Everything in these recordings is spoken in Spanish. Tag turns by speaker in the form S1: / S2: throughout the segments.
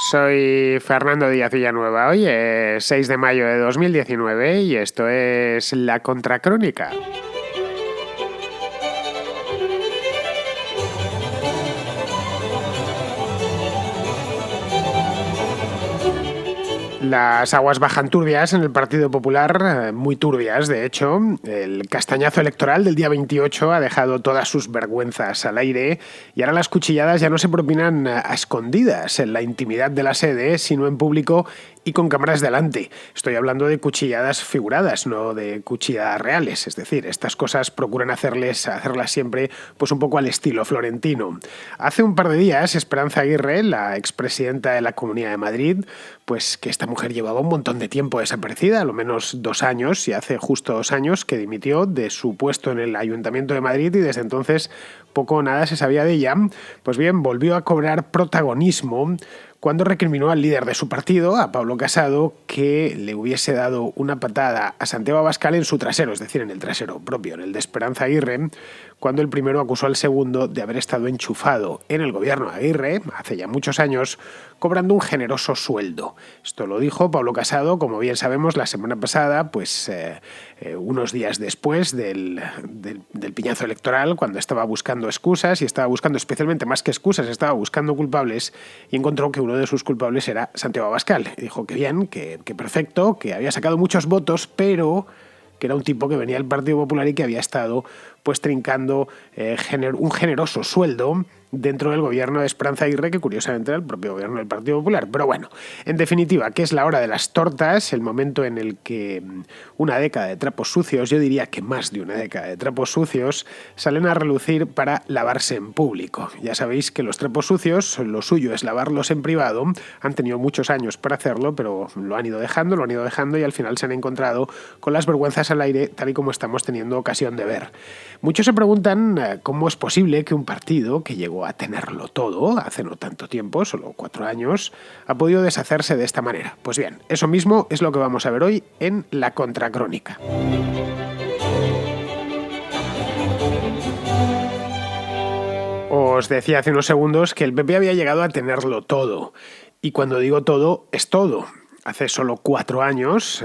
S1: Soy Fernando Díaz Villanueva. Hoy es 6 de mayo de 2019 y esto es La Contracrónica. Las aguas bajan turbias en el Partido Popular, muy turbias, de hecho. El castañazo electoral del día 28 ha dejado todas sus vergüenzas al aire y ahora las cuchilladas ya no se propinan a escondidas en la intimidad de la sede, sino en público y con cámaras delante. Estoy hablando de cuchilladas figuradas, no de cuchilladas reales. Es decir, estas cosas procuran hacerlas siempre pues un poco al estilo florentino. Hace un par de días, Esperanza Aguirre, la expresidenta de la Comunidad de Madrid, pues que esta mujer llevaba un montón de tiempo desaparecida, a lo menos 2 años, y hace justo 2 años que dimitió de su puesto en el Ayuntamiento de Madrid y desde entonces poco o nada se sabía de ella. Pues bien, volvió a cobrar protagonismo cuando recriminó al líder de su partido, a Pablo Casado, que le hubiese dado una patada a Santiago Abascal en su trasero, es decir, en el trasero propio, en el de Esperanza Aguirre, cuando el primero acusó al segundo de haber estado enchufado en el gobierno de Aguirre, hace ya muchos años, cobrando un generoso sueldo. Esto lo dijo Pablo Casado, como bien sabemos, la semana pasada, pues unos días después del piñazo electoral, cuando estaba buscando excusas y estaba buscando, especialmente más que excusas, estaba buscando culpables y encontró que uno de sus culpables era Santiago Abascal. Y dijo que bien, que perfecto, que había sacado muchos votos, pero que era un tipo que venía del Partido Popular y que había estado pues trincando un generoso sueldo dentro del gobierno de Esperanza Aguirre, que curiosamente era el propio gobierno del Partido Popular. Pero bueno, en definitiva, que es la hora de las tortas, el momento en el que una década de trapos sucios, yo diría que más de una década de trapos sucios, salen a relucir para lavarse en público. Ya sabéis que los trapos sucios, lo suyo es lavarlos en privado, han tenido muchos años para hacerlo, pero lo han ido dejando y al final se han encontrado con las vergüenzas al aire, tal y como estamos teniendo ocasión de ver. Muchos se preguntan cómo es posible que un partido que llegó a tenerlo todo hace no tanto tiempo, solo 4 años, ha podido deshacerse de esta manera. Pues bien, eso mismo es lo que vamos a ver hoy en La Contracrónica. Os decía hace unos segundos que el PP había llegado a tenerlo todo. Y cuando digo todo, es todo. Hace solo 4 años,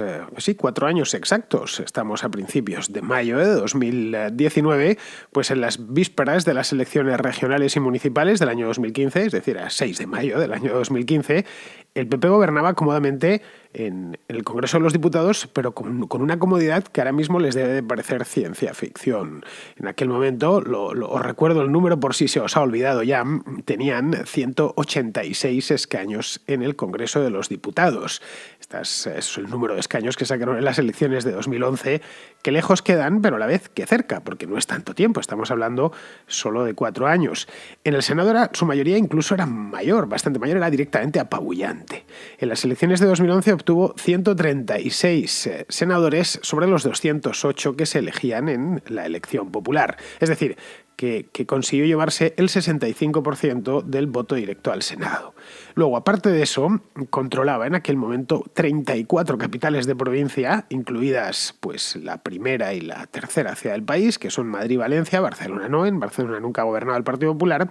S1: 4 años exactos, estamos a principios de mayo de 2019, pues en las vísperas de las elecciones regionales y municipales del año 2015, es decir, a 6 de mayo del año 2015, el PP gobernaba cómodamente en el Congreso de los Diputados, pero con una comodidad que ahora mismo les debe de parecer ciencia ficción. En aquel momento, os recuerdo el número por si se os ha olvidado ya, tenían 186 escaños en el Congreso de los Diputados. Este es el número de escaños que sacaron en las elecciones de 2011, que lejos quedan, pero a la vez que cerca, porque no es tanto tiempo, estamos hablando solo de 4 años. En el Senado su mayoría incluso era mayor, bastante mayor, era directamente apabullante. En las elecciones de 2011 obtuvo 136 senadores sobre los 208 que se elegían en la elección popular. Es decir, que consiguió llevarse el 65% del voto directo al Senado. Luego, aparte de eso, controlaba en aquel momento 34 capitales de provincia, incluidas pues la primera y la tercera ciudad del país, que son Madrid y Valencia. Barcelona no, en Barcelona nunca gobernaba el Partido Popular.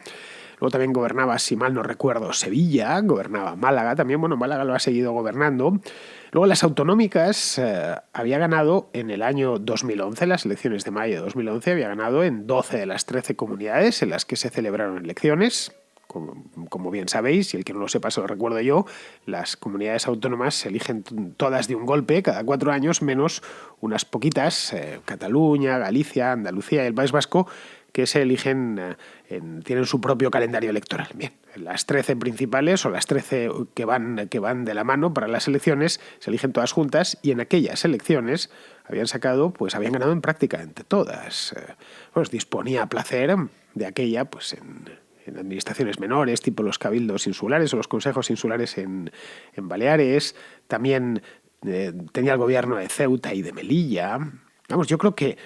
S1: Luego también gobernaba, si mal no recuerdo, Sevilla, gobernaba Málaga también, Málaga lo ha seguido gobernando. Luego las autonómicas había ganado en el año 2011, las elecciones de mayo de 2011, había ganado en 12 de las 13 comunidades en las que se celebraron elecciones. Como bien sabéis, y el que no lo sepa se lo recuerdo yo, las comunidades autónomas se eligen todas de un golpe cada 4 años, menos unas poquitas, Cataluña, Galicia, Andalucía y el País Vasco, que se eligen, tienen su propio calendario electoral. Bien, las 13 principales o las 13 que van de la mano para las elecciones se eligen todas juntas y en aquellas elecciones habían ganado en prácticamente todas. Pues disponía a placer de aquella, pues en administraciones menores, tipo los cabildos insulares o los consejos insulares en Baleares. También tenía el gobierno de Ceuta y de Melilla. Creo que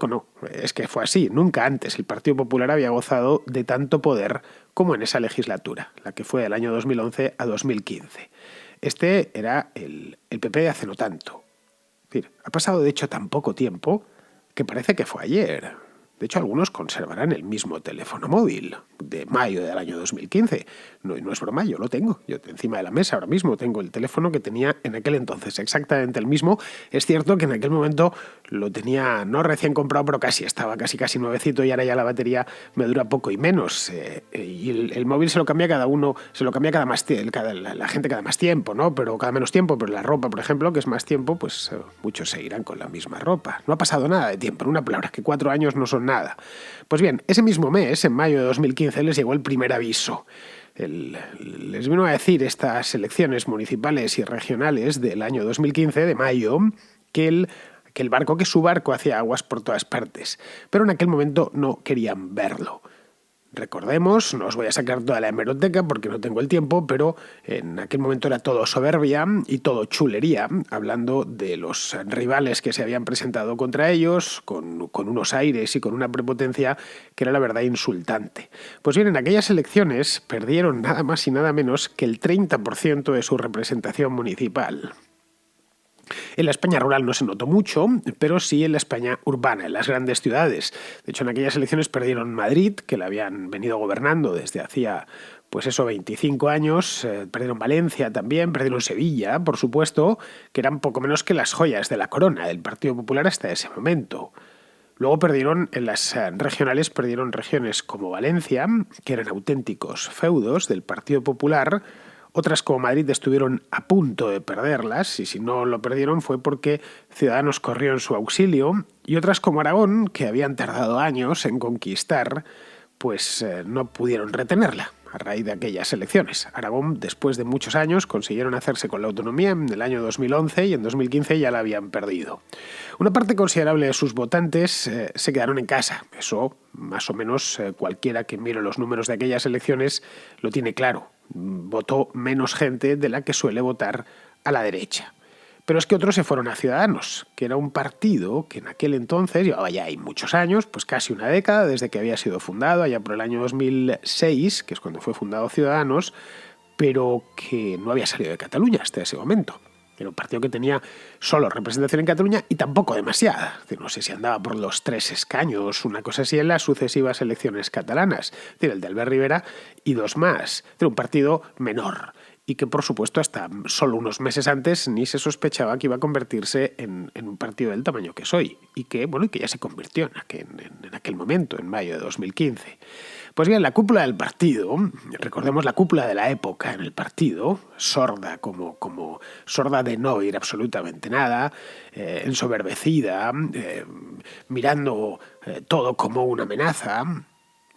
S1: no, es que fue así. Nunca antes el Partido Popular había gozado de tanto poder como en esa legislatura, la que fue del año 2011 a 2015. Este era el PP de hace no tanto. Es decir, ha pasado de hecho tan poco tiempo que parece que fue ayer. De hecho, algunos conservarán el mismo teléfono móvil de mayo del año 2015. No es broma, yo lo tengo. Yo encima de la mesa ahora mismo tengo el teléfono que tenía en aquel entonces, exactamente el mismo. Es cierto que en aquel momento lo tenía no recién comprado, pero estaba casi nuevecito, y ahora ya la batería me dura poco y menos. Y el móvil se lo cambia cada uno, se lo cambia la gente cada más tiempo, ¿no? Pero cada menos tiempo. Pero la ropa, por ejemplo, que es más tiempo, pues muchos seguirán con la misma ropa. No ha pasado nada de tiempo. En una palabra, que 4 años no son nada. Pues bien, ese mismo mes, en mayo de 2015, les llegó el primer aviso. Les vino a decir estas elecciones municipales y regionales del año 2015, de mayo, que su barco hacía aguas por todas partes. Pero en aquel momento no querían verlo. Recordemos, no os voy a sacar toda la hemeroteca porque no tengo el tiempo, pero en aquel momento era todo soberbia y todo chulería, hablando de los rivales que se habían presentado contra ellos, con unos aires y con una prepotencia que era la verdad insultante. Pues bien, en aquellas elecciones perdieron nada más y nada menos que el 30% de su representación municipal. En la España rural no se notó mucho, pero sí en la España urbana, en las grandes ciudades. De hecho, en aquellas elecciones perdieron Madrid, que la habían venido gobernando desde hacía, 25 años, perdieron Valencia también, perdieron Sevilla, por supuesto, que eran poco menos que las joyas de la corona del Partido Popular hasta ese momento. Luego perdieron, en las regionales, perdieron regiones como Valencia, que eran auténticos feudos del Partido Popular. Otras como Madrid estuvieron a punto de perderlas, y si no lo perdieron fue porque Ciudadanos corrió en su auxilio, y otras como Aragón, que habían tardado años en conquistar, pues no pudieron retenerla a raíz de aquellas elecciones. Aragón, después de muchos años, consiguieron hacerse con la autonomía en el año 2011 y en 2015 ya la habían perdido. Una parte considerable de sus votantes se quedaron en casa. Eso, más o menos, cualquiera que mire los números de aquellas elecciones lo tiene claro. Votó menos gente de la que suele votar a la derecha. Pero es que otros se fueron a Ciudadanos, que era un partido que en aquel entonces, llevaba ya ahí muchos años, pues casi una década desde que había sido fundado, allá por el año 2006, que es cuando fue fundado Ciudadanos, pero que no había salido de Cataluña hasta ese momento. Era un partido que tenía solo representación en Cataluña y tampoco demasiada. No sé si andaba por los 3 escaños, una cosa así, en las sucesivas elecciones catalanas. El de Albert Rivera y 2 más. Era un partido menor y que, por supuesto, hasta solo unos meses antes ni se sospechaba que iba a convertirse en un partido del tamaño que es hoy, y que ya se convirtió en aquel momento, en mayo de 2015. Pues bien, la cúpula del partido, recordemos la cúpula de la época en el partido, sorda sorda de no oír absolutamente nada, ensoberbecida, mirando todo como una amenaza,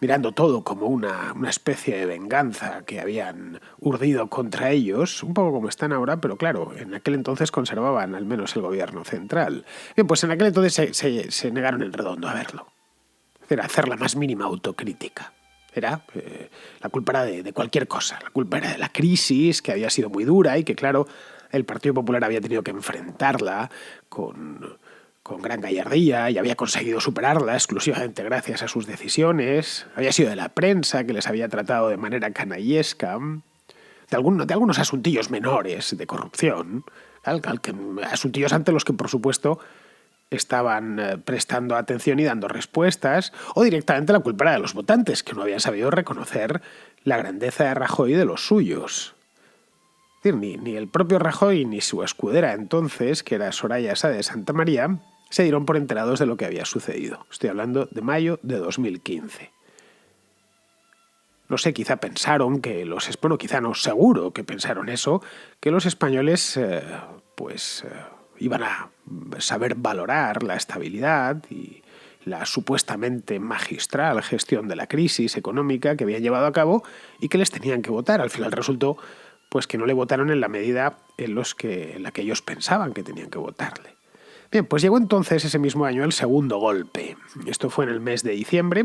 S1: mirando todo como una especie de venganza que habían urdido contra ellos, un poco como están ahora, pero claro, en aquel entonces conservaban al menos el gobierno central. Bien, pues en aquel entonces se negaron en redondo a verlo. Era hacer la más mínima autocrítica. Era la culpa era de cualquier cosa. La culpa era de la crisis, que había sido muy dura y que, claro, el Partido Popular había tenido que enfrentarla con gran gallardía y había conseguido superarla exclusivamente gracias a sus decisiones. Había sido de la prensa, que les había tratado de manera canallesca, de algunos asuntillos menores de corrupción, asuntillos ante los que, por supuesto, estaban prestando atención y dando respuestas, o directamente la culpa era de los votantes, que no habían sabido reconocer la grandeza de Rajoy y de los suyos. Es decir, ni el propio Rajoy ni su escudera entonces, que era Soraya Sáenz de Santamaría, se dieron por enterados de lo que había sucedido. Estoy hablando de mayo de 2015. No sé, quizá pensaron que quizá no, seguro que pensaron eso, que los españoles iban a saber valorar la estabilidad y la supuestamente magistral gestión de la crisis económica que habían llevado a cabo y que les tenían que votar. Al final resultó que no le votaron en la medida en la que ellos pensaban que tenían que votarle. Bien, pues llegó entonces ese mismo año el segundo golpe. Esto fue en el mes de diciembre,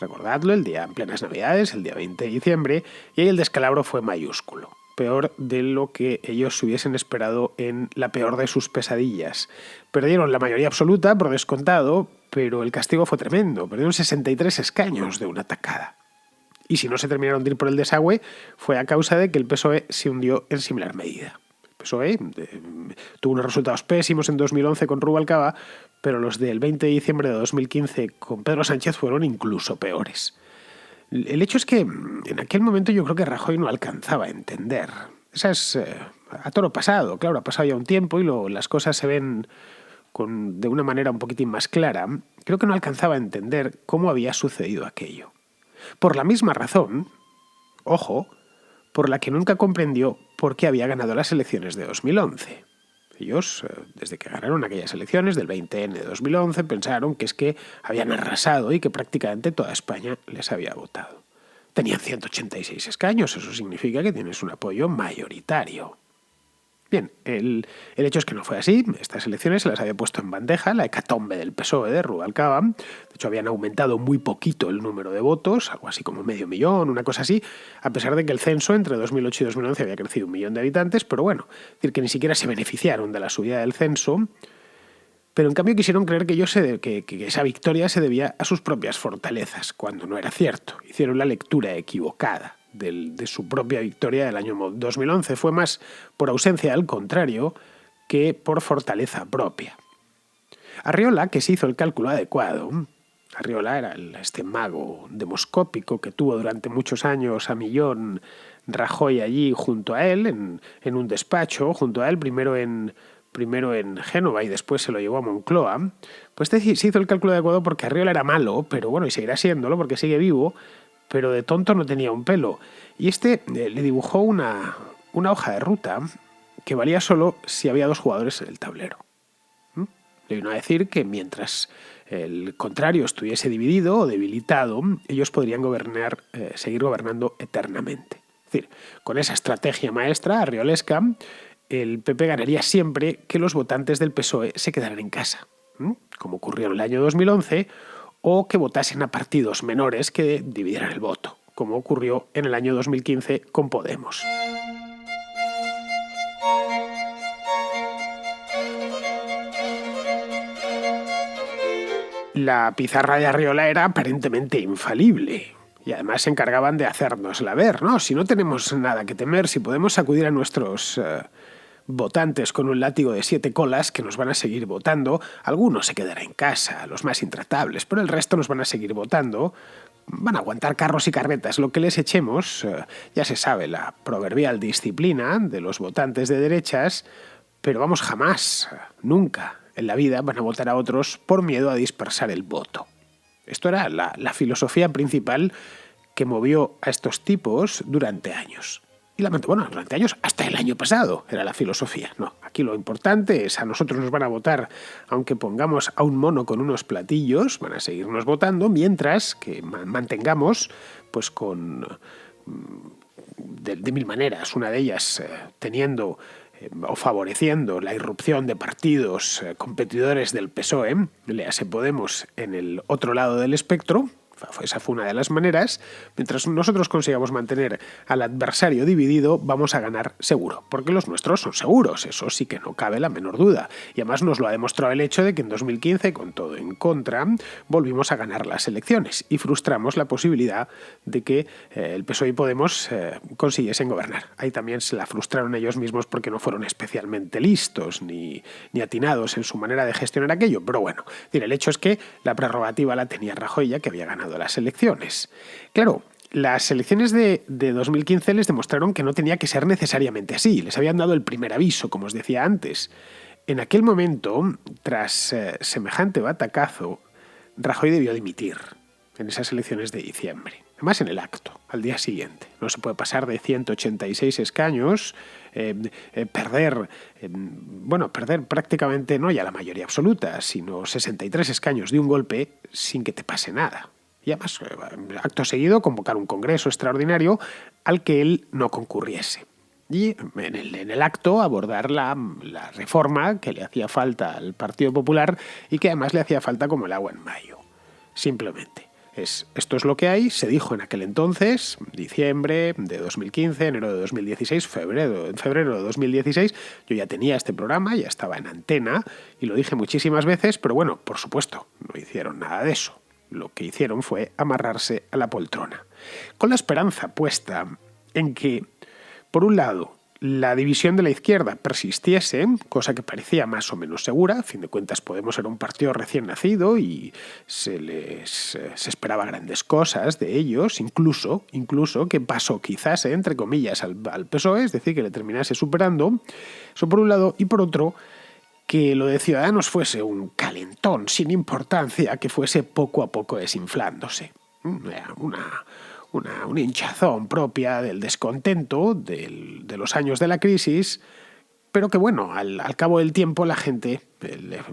S1: recordadlo, el día en plenas Navidades, el día 20 de diciembre, y ahí el descalabro fue mayúsculo. Peor de lo que ellos hubiesen esperado en la peor de sus pesadillas. Perdieron la mayoría absoluta, por descontado, pero el castigo fue tremendo. Perdieron 63 escaños de una tacada. Y si no se terminaron de ir por el desagüe, fue a causa de que el PSOE se hundió en similar medida. El PSOE tuvo unos resultados pésimos en 2011 con Rubalcaba, pero los del 20 de diciembre de 2015 con Pedro Sánchez fueron incluso peores. El hecho es que en aquel momento yo creo que Rajoy no alcanzaba a entender. Esa es a toro pasado, claro, ha pasado ya un tiempo y las cosas se ven de una manera un poquitín más clara. Creo que no alcanzaba a entender cómo había sucedido aquello. Por la misma razón, ojo, por la que nunca comprendió por qué había ganado las elecciones de 2011. Ellos, desde que ganaron aquellas elecciones del 20N de 2011, pensaron que es que habían arrasado y que prácticamente toda España les había votado. Tenían 186 escaños, eso significa que tienes un apoyo mayoritario. Bien, el hecho es que no fue así. Estas elecciones se las había puesto en bandeja la hecatombe del PSOE de Rubalcaba. De hecho, habían aumentado muy poquito el número de votos, algo así como 500.000, una cosa así, a pesar de que el censo entre 2008 y 2011 había crecido 1 millón de habitantes, pero bueno, es decir, que ni siquiera se beneficiaron de la subida del censo. Pero en cambio quisieron creer que esa victoria se debía a sus propias fortalezas, cuando no era cierto. Hicieron la lectura equivocada de su propia victoria del año 2011. Fue más por ausencia al contrario que por fortaleza propia. Arriola, que se hizo el cálculo adecuado, Arriola era este mago demoscópico que tuvo durante muchos años a Millón Rajoy allí junto a él, en un despacho, junto a él, primero en Génova y después se lo llevó a Moncloa, pues se hizo el cálculo adecuado porque Arriola era malo, pero bueno, y seguirá siéndolo porque sigue vivo, pero de tonto no tenía un pelo. Y le dibujó una hoja de ruta que valía solo si había 2 jugadores en el tablero. Le vino a decir que mientras el contrario estuviese dividido o debilitado, ellos podrían seguir gobernando eternamente. Es decir, con esa estrategia maestra arriolesca, el PP ganaría siempre que los votantes del PSOE se quedaran en casa, como ocurrió en el año 2011, o que votasen a partidos menores que dividieran el voto, como ocurrió en el año 2015 con Podemos. La pizarra de Arriola era aparentemente infalible. Y además se encargaban de hacérnosla ver, ¿no? Si no tenemos nada que temer, si podemos acudir a nuestros votantes con un látigo de 7 colas que nos van a seguir votando, algunos se quedarán en casa, los más intratables, pero el resto nos van a seguir votando, van a aguantar carros y carretas. Lo que les echemos, ya se sabe, la proverbial disciplina de los votantes de derechas, pero vamos, jamás, nunca en la vida van a votar a otros por miedo a dispersar el voto. Esto era la filosofía principal que movió a estos tipos durante años. Y durante años, hasta el año pasado, era la filosofía. No, aquí lo importante es a nosotros nos van a votar, aunque pongamos a un mono con unos platillos, van a seguirnos votando, mientras que mantengamos, pues de 1000 maneras, una de ellas teniendo o favoreciendo la irrupción de partidos competidores del PSOE, léase Podemos en el otro lado del espectro. Esa fue una de las maneras. Mientras nosotros consigamos mantener al adversario dividido, vamos a ganar seguro, porque los nuestros son seguros, eso sí que no cabe la menor duda. Y además nos lo ha demostrado el hecho de que en 2015, con todo en contra, volvimos a ganar las elecciones y frustramos la posibilidad de que el PSOE y Podemos consiguiesen gobernar. Ahí también se la frustraron ellos mismos porque no fueron especialmente listos ni atinados en su manera de gestionar aquello. Pero bueno, el hecho es que la prerrogativa la tenía Rajoy, ya que había ganado las elecciones. Claro, las elecciones de 2015 les demostraron que no tenía que ser necesariamente así. Les habían dado el primer aviso, como os decía antes. En aquel momento, tras semejante batacazo, Rajoy debió dimitir en esas elecciones de diciembre. Además, en el acto, al día siguiente. No se puede pasar de 186 escaños, perder prácticamente no ya la mayoría absoluta, sino 63 escaños de un golpe sin que te pase nada. Y además, acto seguido, convocar un congreso extraordinario al que él no concurriese. Y en el acto abordar la reforma que le hacía falta al Partido Popular y que además le hacía falta como el agua en mayo. Simplemente. Esto es lo que hay, se dijo en aquel entonces, diciembre de 2015, enero de 2016, en febrero de 2016, yo ya tenía este programa, ya estaba en antena y lo dije muchísimas veces, pero bueno, por supuesto, no hicieron nada de eso. Lo que hicieron fue amarrarse a la poltrona, con la esperanza puesta en que, por un lado, la división de la izquierda persistiese, cosa que parecía más o menos segura. A fin de cuentas, Podemos era un partido recién nacido y se esperaba grandes cosas de ellos, incluso que pasó quizás, entre comillas, al PSOE, es decir, que le terminase superando. Eso por un lado, y por otro, que lo de Ciudadanos fuese un calentón sin importancia, que fuese poco a poco desinflándose. Una hinchazón propia del descontento de los años de la crisis, pero que bueno, al cabo del tiempo la gente,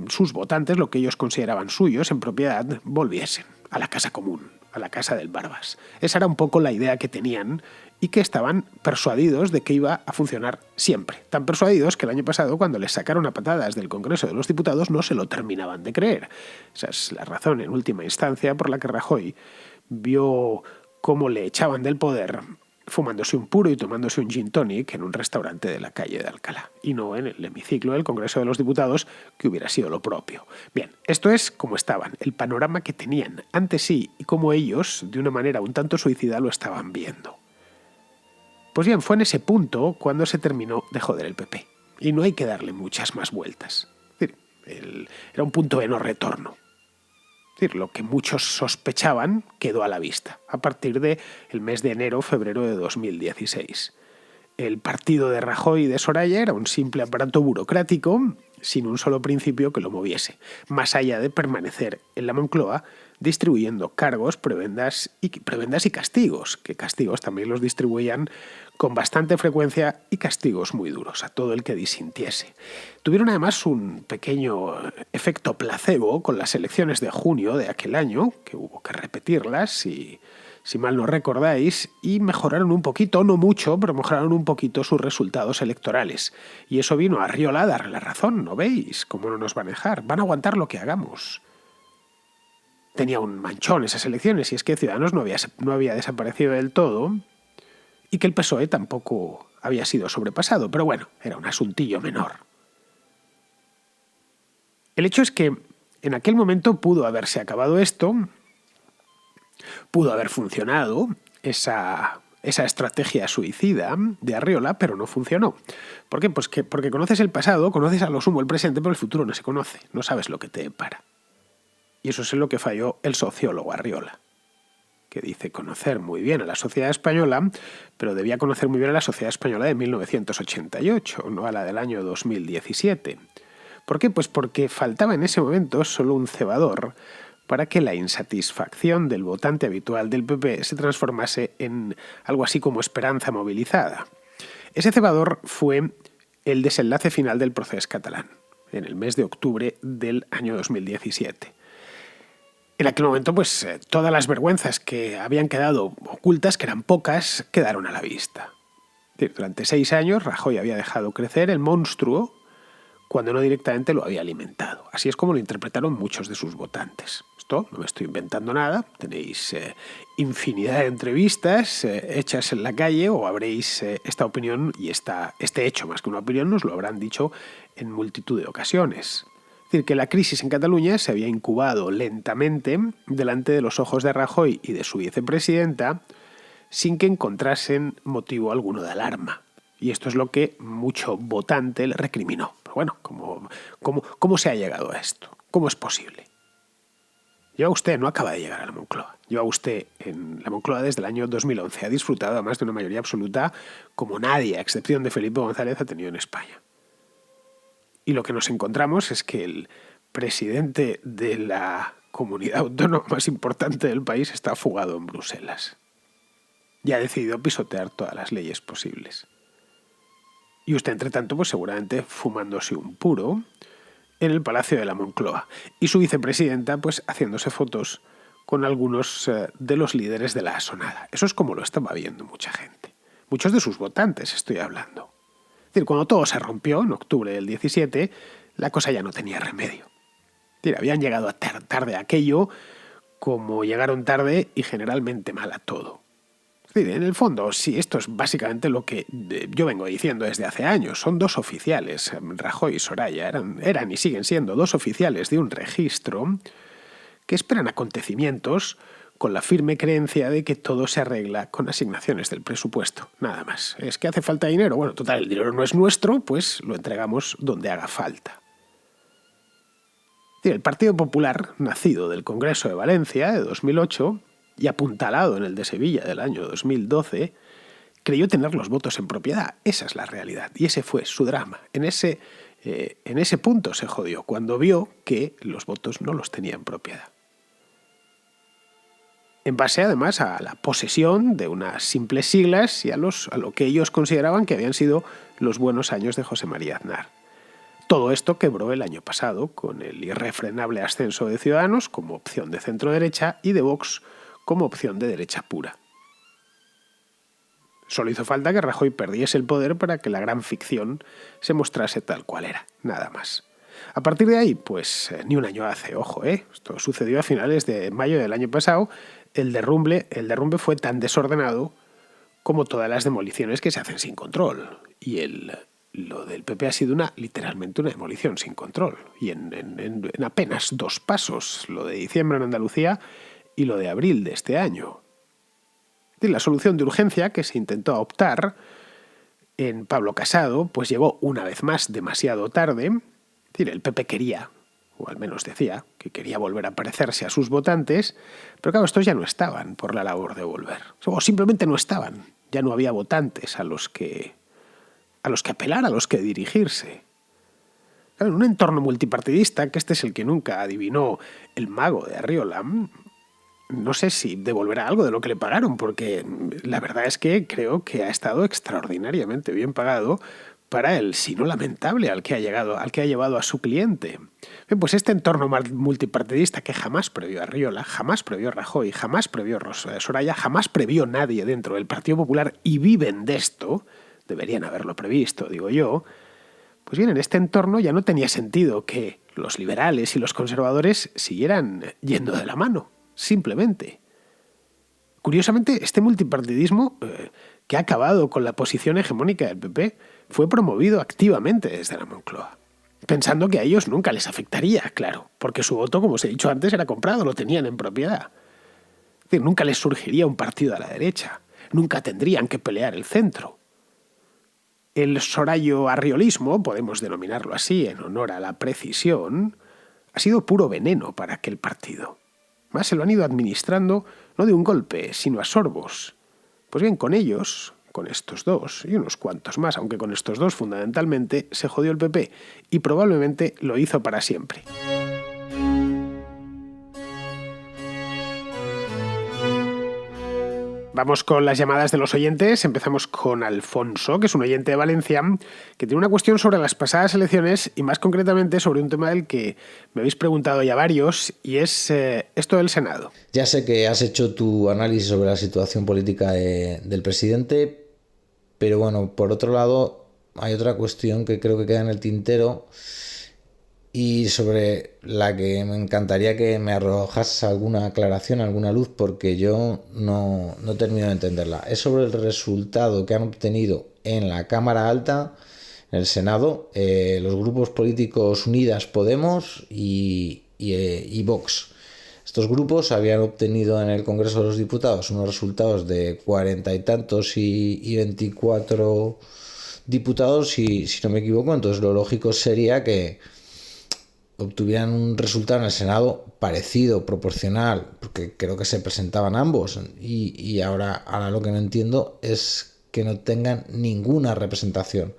S1: sus votantes, lo que ellos consideraban suyos en propiedad, volviesen a la casa común, a la casa del Barbas. Esa era un poco la idea que tenían y que estaban persuadidos de que iba a funcionar siempre. Tan persuadidos que el año pasado, cuando les sacaron a patadas del Congreso de los Diputados, no se lo terminaban de creer. Esa es la razón, en última instancia, por la que Rajoy vio cómo le echaban del poder fumándose un puro y tomándose un gin tonic en un restaurante de la calle de Alcalá, y no en el hemiciclo del Congreso de los Diputados, que hubiera sido lo propio. Bien, esto es como estaban, el panorama que tenían ante sí y cómo ellos, de una manera un tanto suicida, lo estaban viendo. Pues bien, fue en ese punto cuando se terminó de joder el PP, y no hay que darle muchas más vueltas. Es decir, era un punto de no retorno. Es decir, lo que muchos sospechaban quedó a la vista a partir del mes de enero-febrero de 2016. El partido de Rajoy y de Soraya era un simple aparato burocrático sin un solo principio que lo moviese, más allá de permanecer en la Moncloa distribuyendo cargos, prebendas y castigos, que castigos también los distribuían con bastante frecuencia y castigos muy duros a todo el que disintiese. Tuvieron además un pequeño efecto placebo con las elecciones de junio de aquel año, que hubo que repetirlas si mal no recordáis, y mejoraron un poquito, no mucho, pero mejoraron un poquito sus resultados electorales. Y eso vino a Arriola a darle la razón, ¿no veis? ¿Cómo no nos van a dejar? Van a aguantar lo que hagamos. Tenía un manchón esas elecciones, y es que Ciudadanos no había desaparecido del todo, y que el PSOE tampoco había sido sobrepasado, pero bueno, era un asuntillo menor. El hecho es que en aquel momento pudo haberse acabado esto, pudo haber funcionado esa estrategia suicida de Arriola, pero no funcionó. ¿Por qué? Pues porque conoces el pasado, conoces a lo sumo el presente, pero el futuro no se conoce, no sabes lo que te depara. Y eso es en lo que falló el sociólogo Arriola, que dice conocer muy bien a la sociedad española, pero debía conocer muy bien a la sociedad española de 1988, no a la del año 2017. ¿Por qué? Pues porque faltaba en ese momento solo un cebador para que la insatisfacción del votante habitual del PP se transformase en algo así como esperanza movilizada. Ese cebador fue el desenlace final del procés catalán, en el mes de octubre del año 2017. En aquel momento, pues, todas las vergüenzas que habían quedado ocultas, que eran pocas, quedaron a la vista. Durante 6 años, Rajoy había dejado crecer el monstruo cuando no directamente lo había alimentado. Así es como lo interpretaron muchos de sus votantes. Esto no me estoy inventando nada, tenéis infinidad de entrevistas hechas en la calle, o habréis esta opinión y este hecho, más que una opinión, nos lo habrán dicho en multitud de ocasiones. Es decir, que la crisis en Cataluña se había incubado lentamente delante de los ojos de Rajoy y de su vicepresidenta sin que encontrasen motivo alguno de alarma. Y esto es lo que mucho votante le recriminó. Pero bueno, ¿cómo se ha llegado a esto? ¿Cómo es posible? Lleva usted, no acaba de llegar a la Moncloa. Lleva usted en la Moncloa desde el año 2011. Ha disfrutado además de una mayoría absoluta como nadie, a excepción de Felipe González, ha tenido en España. Y lo que nos encontramos es que el presidente de la comunidad autónoma más importante del país está fugado en Bruselas. Y ha decidido pisotear todas las leyes posibles. Y usted, entre tanto, pues seguramente fumándose un puro en el Palacio de la Moncloa. Y su vicepresidenta, pues haciéndose fotos con algunos de los líderes de la asonada. Eso es como lo estaba viendo mucha gente. Muchos de sus votantes estoy hablando. Es decir, cuando todo se rompió, en octubre del 17, la cosa ya no tenía remedio. Es decir, habían llegado tarde a aquello, como llegaron tarde y generalmente mal a todo. Es decir, en el fondo, sí, esto es básicamente lo que yo vengo diciendo desde hace años. Son 2 oficiales, Rajoy y Soraya, eran y siguen siendo 2 oficiales de un registro que esperan acontecimientos con la firme creencia de que todo se arregla con asignaciones del presupuesto, nada más. ¿Es que hace falta dinero? Bueno, total, el dinero no es nuestro, pues lo entregamos donde haga falta. El Partido Popular, nacido del Congreso de Valencia de 2008 y apuntalado en el de Sevilla del año 2012, creyó tener los votos en propiedad. Esa es la realidad y ese fue su drama. En ese punto se jodió, cuando vio que los votos no los tenía en propiedad. En base además a la posesión de unas simples siglas y a lo que ellos consideraban que habían sido los buenos años de José María Aznar. Todo esto quebró el año pasado con el irrefrenable ascenso de Ciudadanos como opción de centro-derecha y de Vox como opción de derecha pura. Solo hizo falta que Rajoy perdiese el poder para que la gran ficción se mostrase tal cual era, nada más. A partir de ahí, pues ni un año hace, ojo, esto sucedió a finales de mayo del año pasado. El derrumbe fue tan desordenado como todas las demoliciones que se hacen sin control. Y lo del PP ha sido literalmente una demolición sin control. Y en apenas 2 pasos, lo de diciembre en Andalucía y lo de abril de este año. Y la solución de urgencia que se intentó adoptar en Pablo Casado, pues llegó una vez más demasiado tarde. Es decir, el PP quería, o al menos decía, que quería volver a parecerse a sus votantes, pero claro, estos ya no estaban por la labor de volver. O simplemente no estaban. Ya no había votantes a los que apelar, a los que dirigirse. Claro, en un entorno multipartidista, que este es el que nunca adivinó el mago de Arriola, no sé si devolverá algo de lo que le pagaron, porque la verdad es que creo que ha estado extraordinariamente bien pagado para el sino lamentable al que ha llevado a su cliente. Bien, pues este entorno multipartidista que jamás previó Arriola, jamás previó Rajoy, jamás previó Soraya, jamás previó nadie dentro del Partido Popular y viven de esto, deberían haberlo previsto, digo yo, pues bien, en este entorno ya no tenía sentido que los liberales y los conservadores siguieran yendo de la mano. Simplemente. Curiosamente, este multipartidismo que ha acabado con la posición hegemónica del PP fue promovido activamente desde la Moncloa, pensando que a ellos nunca les afectaría, claro, porque su voto, como os he dicho antes, era comprado, lo tenían en propiedad. Es decir, nunca les surgiría un partido a la derecha, nunca tendrían que pelear el centro. El sorayo-arriolismo, podemos denominarlo así en honor a la precisión, ha sido puro veneno para aquel partido. Más se lo han ido administrando no de un golpe, sino a sorbos. Pues bien, con ellos, con estos dos y unos cuantos más, aunque con estos dos fundamentalmente, se jodió el PP y probablemente lo hizo para siempre. Vamos con las llamadas de los oyentes. Empezamos con Alfonso, que es un oyente de Valencia, que tiene una cuestión sobre las pasadas elecciones y más concretamente sobre un tema del que me habéis preguntado ya varios, y es esto del Senado.
S2: Ya sé que has hecho tu análisis sobre la situación política del presidente, pero bueno, por otro lado hay otra cuestión que creo que queda en el tintero y sobre la que me encantaría que me arrojas alguna aclaración, alguna luz, porque yo no termino de entenderla. Es sobre el resultado que han obtenido en la Cámara Alta, en el Senado, los grupos políticos Unidas Podemos y Vox. Estos grupos habían obtenido en el Congreso de los Diputados unos resultados de 40 y tantos y 24 diputados, si no me equivoco. Entonces lo lógico sería que obtuvieran un resultado en el Senado parecido, proporcional, porque creo que se presentaban ambos, y ahora lo que no entiendo es que no tengan ninguna representación.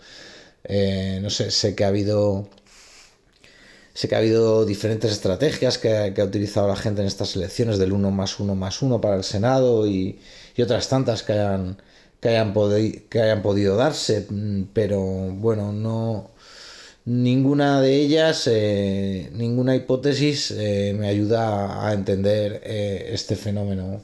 S2: No sé, sé que ha habido diferentes estrategias que ha utilizado la gente en estas elecciones, del 1+1+1 para el Senado y otras tantas que hayan podido darse, pero bueno, no. Ninguna de ellas, ninguna hipótesis me ayuda a entender este fenómeno.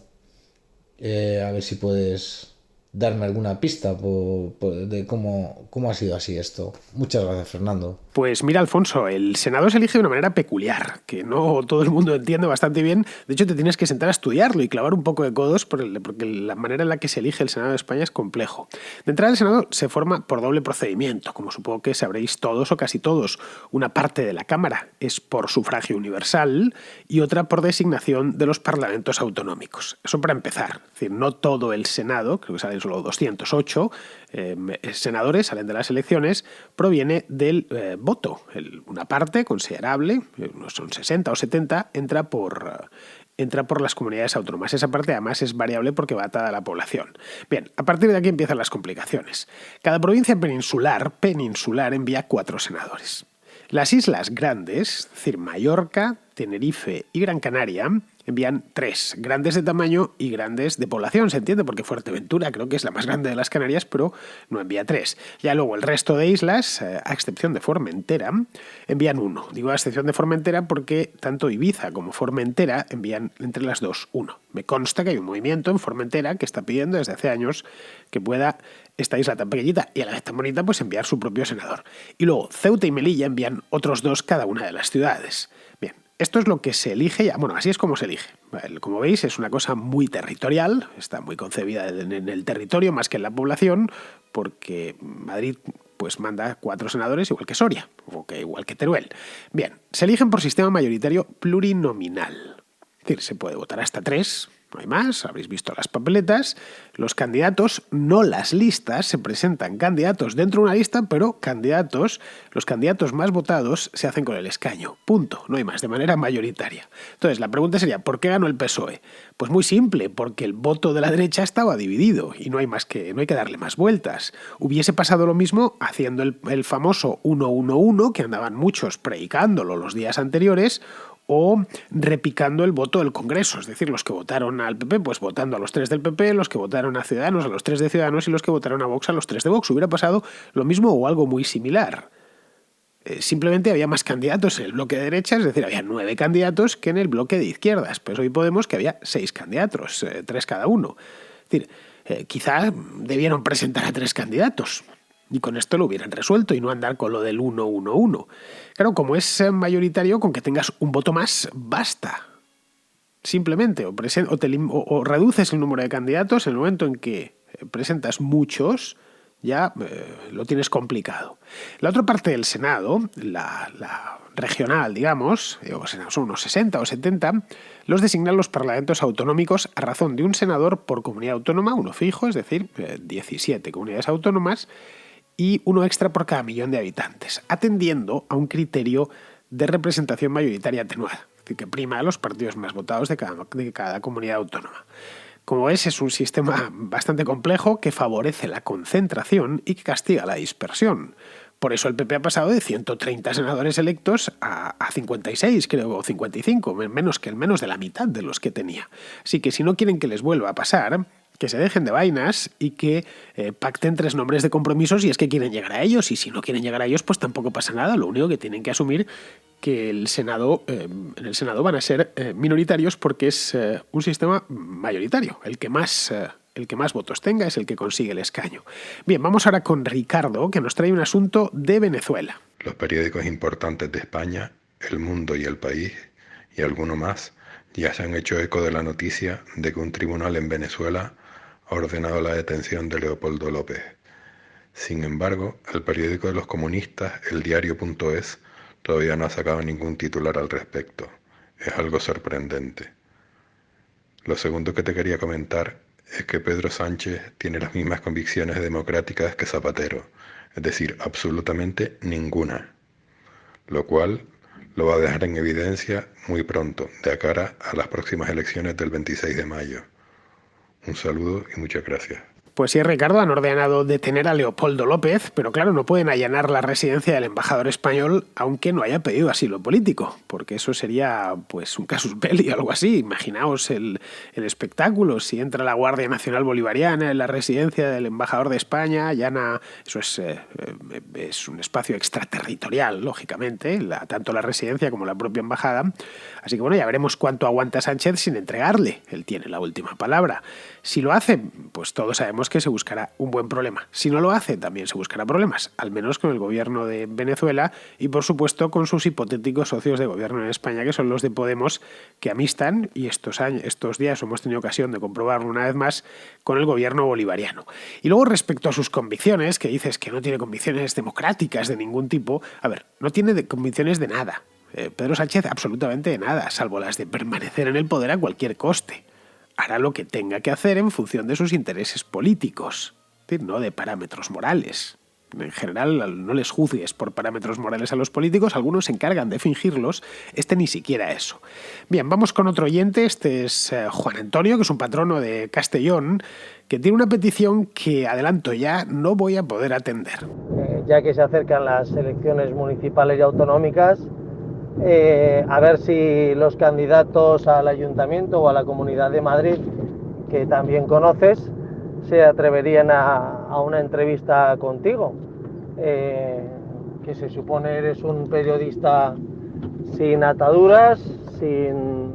S2: A ver si puedes darme alguna pista de cómo ha sido así esto. Muchas gracias, Fernando.
S1: Pues mira, Alfonso, el Senado se elige de una manera peculiar, que no todo el mundo entiende bastante bien. De hecho, te tienes que sentar a estudiarlo y clavar un poco de codos porque la manera en la que se elige el Senado de España es complejo. De entrada, el Senado se forma por doble procedimiento, como supongo que sabréis todos o casi todos. Una parte de la Cámara es por sufragio universal y otra por designación de los parlamentos autonómicos. Eso para empezar. Es decir, no todo el Senado, creo que salen solo 208 senadores, salen de las elecciones, proviene del voto. Una parte considerable, son 60 o 70, entra por las comunidades autónomas. Esa parte además es variable porque va atada a la población. Bien, a partir de aquí empiezan las complicaciones. Cada provincia peninsular envía 4 senadores. Las islas grandes, es decir, Mallorca, Tenerife y Gran Canaria, envían 3, grandes de tamaño y grandes de población, se entiende, porque Fuerteventura creo que es la más grande de las Canarias, pero no envía 3. Ya luego el resto de islas, a excepción de Formentera, envían 1. Digo a excepción de Formentera porque tanto Ibiza como Formentera envían entre las dos 1. Me consta que hay un movimiento en Formentera que está pidiendo desde hace años que pueda esta isla tan pequeñita y a la vez tan bonita pues enviar su propio senador. Y luego Ceuta y Melilla envían otros 2 cada una de las ciudades. Bien. Esto es lo que se elige, bueno, así es como se elige. Como veis, es una cosa muy territorial, está muy concebida en el territorio más que en la población, porque Madrid pues manda 4 senadores igual que Soria, o igual que Teruel. Bien, se eligen por sistema mayoritario plurinominal. Es decir, se puede votar hasta 3, no hay más, habréis visto las papeletas. Los candidatos, no las listas, se presentan candidatos dentro de una lista, pero los candidatos más votados se hacen con el escaño. Punto, no hay más, de manera mayoritaria. Entonces, la pregunta sería, ¿por qué ganó el PSOE? Pues muy simple, porque el voto de la derecha estaba dividido y no hay que darle más vueltas. Hubiese pasado lo mismo haciendo el famoso 1-1-1, que andaban muchos predicándolo los días anteriores, o repicando el voto del Congreso, es decir, los que votaron al PP, pues votando a los 3 del PP, los que votaron a Ciudadanos a los 3 de Ciudadanos y los que votaron a Vox a los 3 de Vox. Hubiera pasado lo mismo o algo muy similar. Simplemente había más candidatos en el bloque de derecha, es decir, había 9 candidatos que en el bloque de izquierdas. Pues hoy Podemos que había 6 candidatos, 3 cada uno. Es decir, quizá debieron presentar a 3 candidatos. Y con esto lo hubieran resuelto y no andar con lo del 1-1-1. Claro, como es mayoritario, con que tengas un voto más, basta. Simplemente, o reduces el número de candidatos en el momento en que presentas muchos, ya lo tienes complicado. La otra parte del Senado, la regional, digamos, son unos 60 o 70, los designan los parlamentos autonómicos a razón de un senador por comunidad autónoma, uno fijo, es decir, 17 comunidades autónomas, y uno extra por cada millón de habitantes, atendiendo a un criterio de representación mayoritaria atenuada, es decir, que prima a los partidos más votados de cada comunidad autónoma. Como ves, es un sistema bastante complejo que favorece la concentración y que castiga la dispersión. Por eso el PP ha pasado de 130 senadores electos a 56, creo, o 55, menos de la mitad de los que tenía. Así que si no quieren que les vuelva a pasar, que se dejen de vainas y que pacten 3 nombres de compromisos si es que quieren llegar a ellos. Y si no quieren llegar a ellos, pues tampoco pasa nada. Lo único que tienen que asumir que en el Senado van a ser minoritarios porque es un sistema mayoritario. El que más votos tenga es el que consigue el escaño. Bien, vamos ahora con Ricardo, que nos trae un asunto de Venezuela.
S3: Los periódicos importantes de España, El Mundo y El País, y alguno más, ya se han hecho eco de la noticia de que un tribunal en Venezuela ha ordenado la detención de Leopoldo López. Sin embargo, el periódico de los comunistas, El Diario.es, todavía no ha sacado ningún titular al respecto. Es algo sorprendente. Lo segundo que te quería comentar es que Pedro Sánchez tiene las mismas convicciones democráticas que Zapatero, es decir, absolutamente ninguna, lo cual lo va a dejar en evidencia muy pronto, de cara a las próximas elecciones del 26 de mayo. Un saludo y muchas gracias.
S1: Pues sí, Ricardo, han ordenado detener a Leopoldo López, pero claro, no pueden allanar la residencia del embajador español aunque no haya pedido asilo político, porque eso sería pues un casus belli o algo así. Imaginaos el espectáculo, si entra la Guardia Nacional Bolivariana en la residencia del embajador de España, allana, eso es un espacio extraterritorial, lógicamente, tanto la residencia como la propia embajada. Así que bueno, ya veremos cuánto aguanta Sánchez sin entregarle, él tiene la última palabra. Si lo hace, pues todos sabemos digamos que se buscará un buen problema. Si no lo hace, también se buscará problemas, al menos con el gobierno de Venezuela y, por supuesto, con sus hipotéticos socios de gobierno en España, que son los de Podemos, que amistan, y estos días hemos tenido ocasión de comprobarlo una vez más, con el gobierno bolivariano. Y luego, respecto a sus convicciones, que dices que no tiene convicciones democráticas de ningún tipo, a ver, no tiene convicciones de nada. Pedro Sánchez absolutamente de nada, salvo las de permanecer en el poder a cualquier coste. Hará lo que tenga que hacer en función de sus intereses políticos, es decir, no de parámetros morales. En general, no les juzgues por parámetros morales a los políticos, algunos se encargan de fingirlos, este ni siquiera eso. Bien, vamos con otro oyente, este es Juan Antonio, que es un patrono de Castellón, que tiene una petición que, adelanto ya, no voy a poder atender.
S4: Ya que se acercan las elecciones municipales y autonómicas, a ver si los candidatos al Ayuntamiento o a la Comunidad de Madrid, que también conoces, se atreverían a una entrevista contigo, que se supone eres un periodista sin ataduras, sin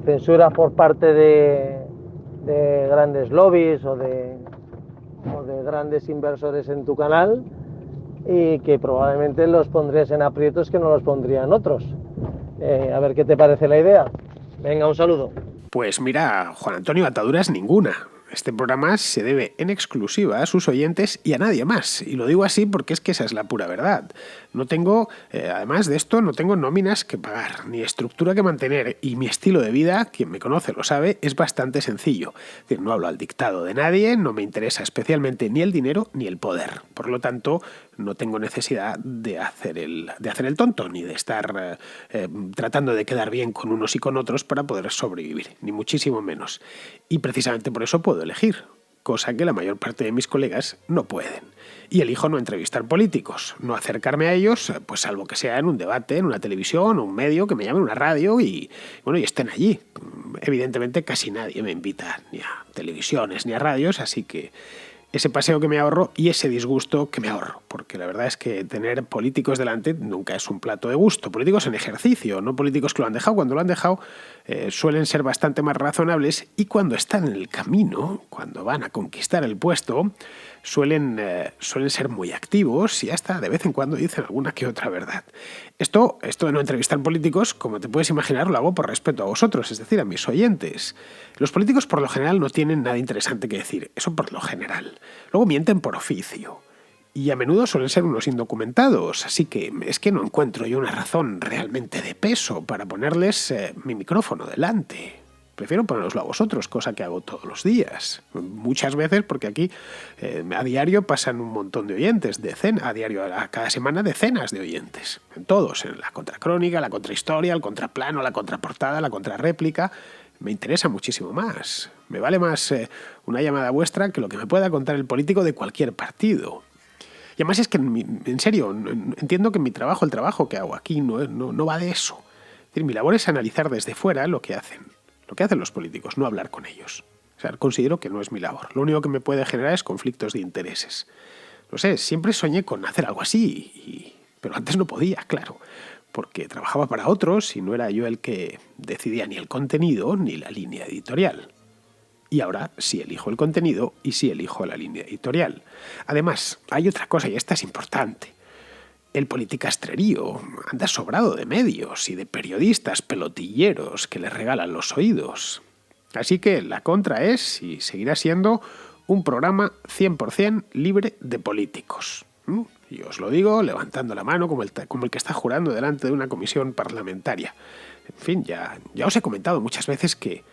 S4: censura por parte de grandes lobbies o de grandes inversores en tu canal, y que probablemente los pondrías en aprietos que no los pondrían otros. A ver qué te parece la idea. Venga, un saludo.
S1: Pues mira, Juan Antonio, ataduras ninguna. Este programa se debe en exclusiva a sus oyentes y a nadie más. Y lo digo así porque es que esa es la pura verdad. No tengo, además de esto, no tengo nóminas que pagar, ni estructura que mantener. Y mi estilo de vida, quien me conoce lo sabe, es bastante sencillo. Es decir, no hablo al dictado de nadie, no me interesa especialmente ni el dinero ni el poder. Por lo tanto, no tengo necesidad de hacer el tonto, ni de estar tratando de quedar bien con unos y con otros para poder sobrevivir, ni muchísimo menos. Y precisamente por eso puedo elegir, cosa que la mayor parte de mis colegas no pueden. Y elijo no entrevistar políticos, no acercarme a ellos, pues salvo que sea en un debate, en una televisión o un medio, que me llamen, una radio y estén allí. Evidentemente casi nadie me invita ni a televisiones ni a radios, así que ese paseo que me ahorro y ese disgusto que me ahorro, porque la verdad es que tener políticos delante nunca es un plato de gusto. Políticos en ejercicio, no políticos que lo han dejado. Cuando lo han dejado suelen ser bastante más razonables, y cuando están en el camino, cuando van a conquistar el puesto, suelen ser muy activos y hasta de vez en cuando dicen alguna que otra verdad. Esto de no entrevistar políticos, como te puedes imaginar, lo hago por respeto a vosotros, es decir, a mis oyentes. Los políticos por lo general no tienen nada interesante que decir, eso por lo general. Luego mienten por oficio. Y a menudo suelen ser unos indocumentados, así que es que no encuentro yo una razón realmente de peso para ponerles mi micrófono delante. Prefiero poneroslo a vosotros, cosa que hago todos los días. Muchas veces, porque aquí a diario pasan un montón de oyentes, cada semana decenas de oyentes. En todos, en la contracrónica, la contrahistoria, el contraplano, la contraportada, la contrarréplica. Me interesa muchísimo más. Me vale más una llamada vuestra que lo que me pueda contar el político de cualquier partido. Y además es que, en serio, entiendo que el trabajo que hago aquí no va de eso. Es decir, mi labor es analizar desde fuera lo que hacen los políticos, no hablar con ellos. O sea, considero que no es mi labor. Lo único que me puede generar es conflictos de intereses. No sé, siempre soñé con hacer algo así, pero antes no podía, claro, porque trabajaba para otros y no era yo el que decidía ni el contenido ni la línea editorial. Y ahora sí elijo el contenido y sí elijo la línea editorial. Además, hay otra cosa, y esta es importante. El politicastrerío anda sobrado de medios y de periodistas pelotilleros que le regalan los oídos. Así que la contra es, y seguirá siendo, un programa 100% libre de políticos. Y os lo digo levantando la mano como el que está jurando delante de una comisión parlamentaria. En fin, ya os he comentado muchas veces que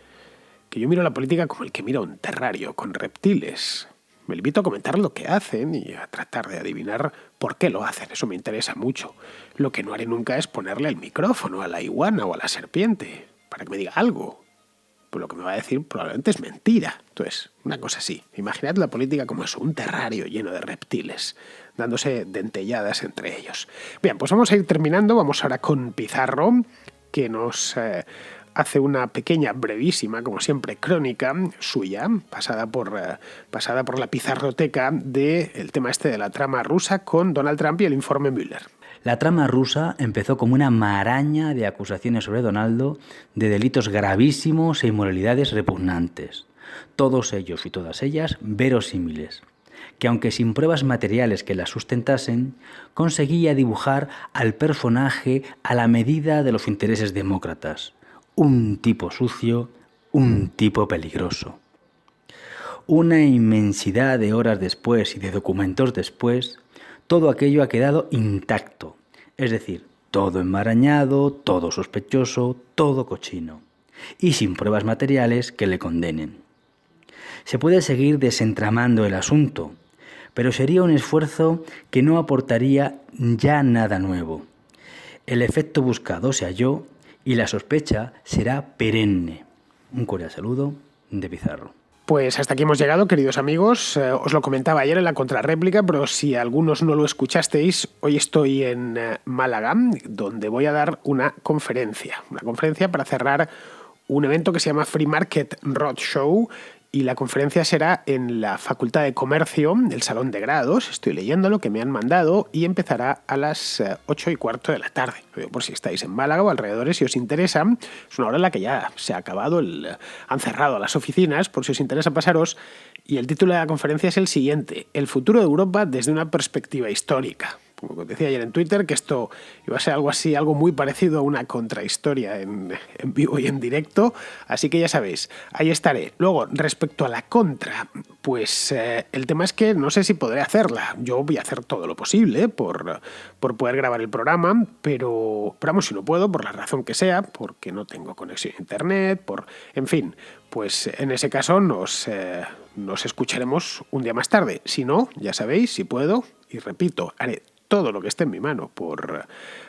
S1: yo miro la política como el que mira un terrario con reptiles. Me limito a comentar lo que hacen y a tratar de adivinar por qué lo hacen. Eso me interesa mucho. Lo que no haré nunca es ponerle el micrófono a la iguana o a la serpiente para que me diga algo. Pues lo que me va a decir probablemente es mentira. Entonces, una cosa así. Imaginad la política como eso, un terrario lleno de reptiles, dándose dentelladas entre ellos. Bien, pues vamos a ir terminando. Vamos ahora con Pizarro, que nos hace una pequeña, brevísima, como siempre, crónica suya, pasada por la pizarroteca del tema este de la trama rusa con Donald Trump y el informe Mueller.
S5: La trama rusa empezó como una maraña de acusaciones sobre Donaldo de delitos gravísimos e inmoralidades repugnantes. todos ellos y todas ellas verosímiles, que aunque sin pruebas materiales que las sustentasen, conseguía dibujar al personaje a la medida de los intereses demócratas, un tipo sucio, un tipo peligroso. Una inmensidad de horas después y de documentos después, todo aquello ha quedado intacto, es decir, todo enmarañado, todo sospechoso, todo cochino, y sin pruebas materiales que le condenen. Se puede seguir desentramando el asunto, pero sería un esfuerzo que no aportaría ya nada nuevo. El efecto buscado se halló y la sospecha será perenne. Un cordial saludo de Pizarro.
S1: Pues hasta aquí hemos llegado, queridos amigos. Os lo comentaba ayer en la contrarréplica, pero si algunos no lo escuchasteis, hoy estoy en Málaga, donde voy a dar una conferencia para cerrar un evento que se llama Free Market Roadshow, y la conferencia será en la Facultad de Comercio del Salón de Grados. Estoy leyendo lo que me han mandado y empezará a las 8:15 de la tarde. Por si estáis en Málaga o alrededores, si os interesa, es una hora en la que ya se ha acabado, han cerrado las oficinas, por si os interesa pasaros. Y el título de la conferencia es el siguiente: El futuro de Europa desde una perspectiva histórica. Como os decía ayer en Twitter, que esto iba a ser algo así, algo muy parecido a una contrahistoria en vivo y en directo. Así que ya sabéis, ahí estaré. Luego, respecto a la contra, pues el tema es que no sé si podré hacerla. Yo voy a hacer todo lo posible por poder grabar el programa, pero vamos, si no puedo, por la razón que sea, porque no tengo conexión a internet, en fin, pues en ese caso nos escucharemos un día más tarde. Si no, ya sabéis, si puedo, y repito, haré todo lo que esté en mi mano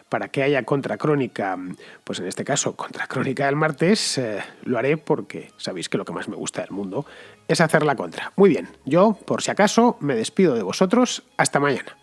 S1: para que haya contracrónica, pues en este caso contracrónica del martes, lo haré porque sabéis que lo que más me gusta del mundo es hacer la contra. Muy bien, yo por si acaso me despido de vosotros, hasta mañana.